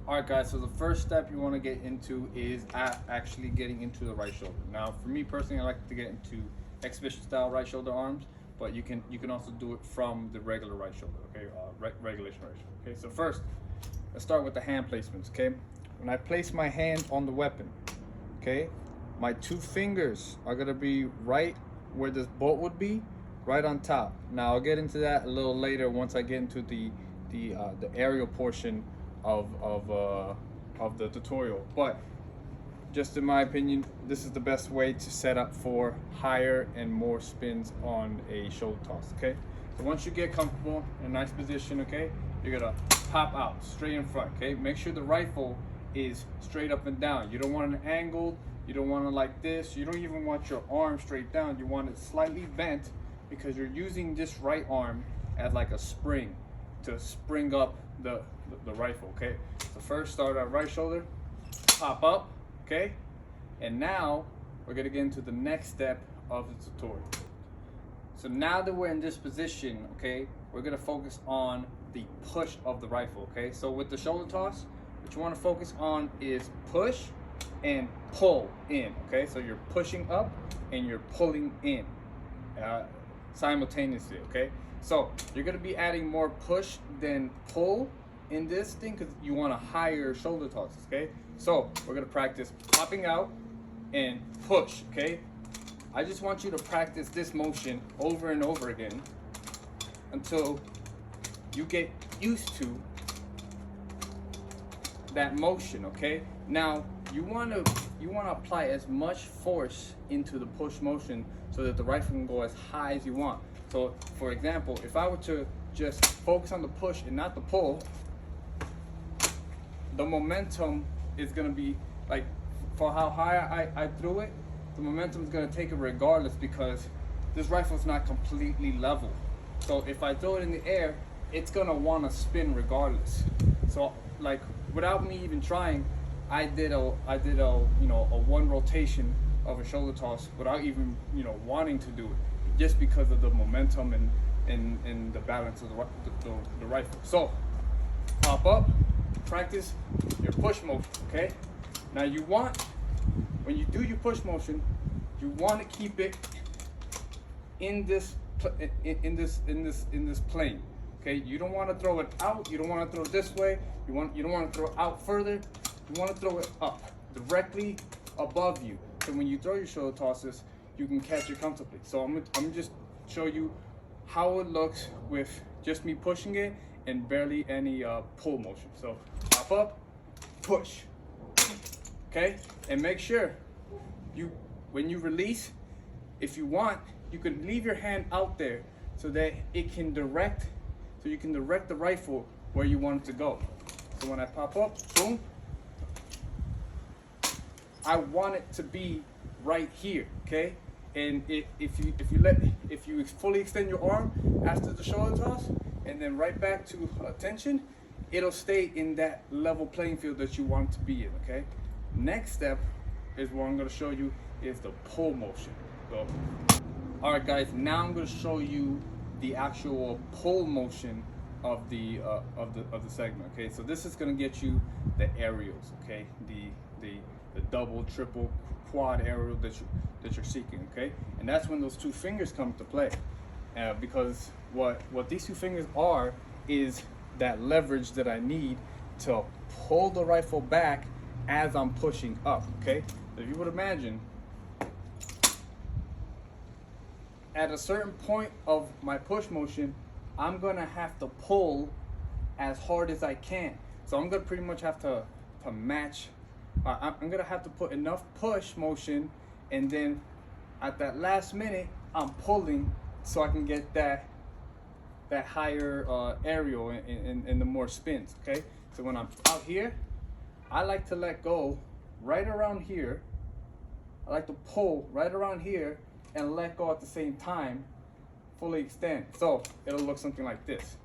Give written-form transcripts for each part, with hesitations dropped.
All right, guys. So the first step you want to get into is actually getting into the right shoulder. Now, for me personally, I like to get into exhibition style right shoulder arms, but you can also do it from the regular right shoulder. Okay, regulation right shoulder. Okay, so first, let's start with the hand placements. Okay, when I place my hand on the weapon, okay, my two fingers are gonna be right where this bolt would be, right on top. Now I'll get into that a little later once I get into the aerial portion of the tutorial. But just in my opinion, this is the best way to set up for higher and more spins on a shoulder toss. Okay, so once you get comfortable in a nice position, okay, you're gonna pop out straight in front. Okay, make sure the rifle is straight up and down. You don't want it angled, you don't want it like this, you don't even want your arm straight down. You want it slightly bent because you're using this right arm as like a spring to spring up the rifle. Okay, so first start at right shoulder, pop up. Okay, and now we're gonna get into the next step of the tutorial. So now that we're in this position, okay, we're gonna focus on the push of the rifle. Okay, so with the shoulder toss, what you want to focus on is push and pull in. Okay, so you're pushing up and you're pulling in simultaneously. Okay, so you're gonna be adding more push than pull in this thing because you want a higher shoulder toss. Okay, so we're gonna practice popping out and push. Okay, I just want you to practice this motion over and over again until you get used to that motion. Okay, now you want to apply as much force into the push motion so that the rifle can go as high as you want. So for example, if I were to just focus on the push and not the pull, the momentum is going to be like, for how high I threw it, the momentum is going to take it regardless because this rifle is not completely level. So if I throw it in the air, it's going to want to spin regardless. So like without me even trying, I did a one rotation of a shoulder toss without even wanting to do it, just because of the momentum and the balance of the rifle. So pop up, practice your push motion. Okay, now when you do your push motion, you want to keep it in this plane. Okay, you don't want to throw it out, you don't want to throw it this way, you don't want to throw it out further, you want to throw it up directly above you, so when you throw your shoulder tosses you can catch it comfortably. So I'm gonna just show you how it looks with just me pushing it and barely any pull motion. So pop up, push. Okay, and make sure when you release, if you want, you can leave your hand out there so that you can direct the rifle where you want it to go. So when I pop up, boom, I want it to be right here. Okay, and if you fully extend your arm after the shoulder toss and then right back to attention, it'll stay in that level playing field that you want it to be in. Okay, next step is what I'm going to show you is the pull motion. So all right guys, now I'm going to show you the actual pull motion of the segment. Okay, so this is going to get you the aerials. Okay, the double, triple, quad aerial that you're seeking. Okay, and that's when those two fingers come to play, because what these two fingers are is that leverage that I need to pull the rifle back as I'm pushing up. Okay, so if you would imagine, at a certain point of my push motion, I'm gonna have to pull as hard as I can. So I'm gonna pretty much have to match. I'm gonna have to put enough push motion, and then at that last minute, I'm pulling so I can get that higher aerial and the more spins. Okay, so when I'm out here, I like to let go right around here. I like to pull right around here and let go at the same time, fully extend. So it'll look something like this.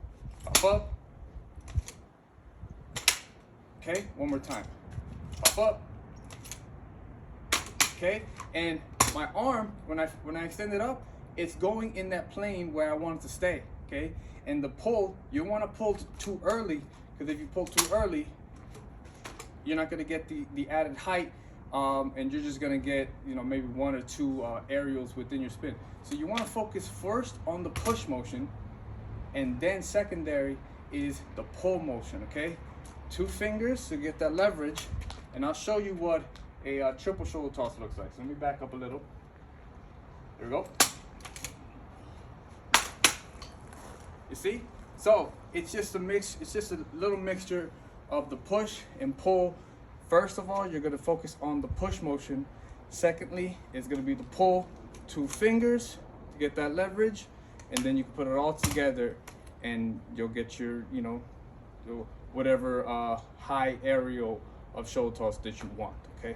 Pop up. Okay, one more time. Pop up. Okay, and my arm, when I extend it up, it's going in that plane where I want it to stay. Okay, and the pull, you want to pull too early, because if you pull too early, you're not gonna get the added height, and you're just gonna get, you know, maybe 1 or 2 aerials within your spin. So you want to focus first on the push motion, and then secondary is the pull motion. Okay, 2 fingers to get that leverage, and I'll show you what a triple shoulder toss looks like. So let me back up a little. There we go. You see? So it's just a mix. It's just a little mixture of the push and pull. First of all, you're gonna focus on the push motion. Secondly, it's gonna be the pull. 2 fingers to get that leverage, and then you can put it all together, and you'll get your, you know, whatever high aerial of shoulder toss that you want. Okay.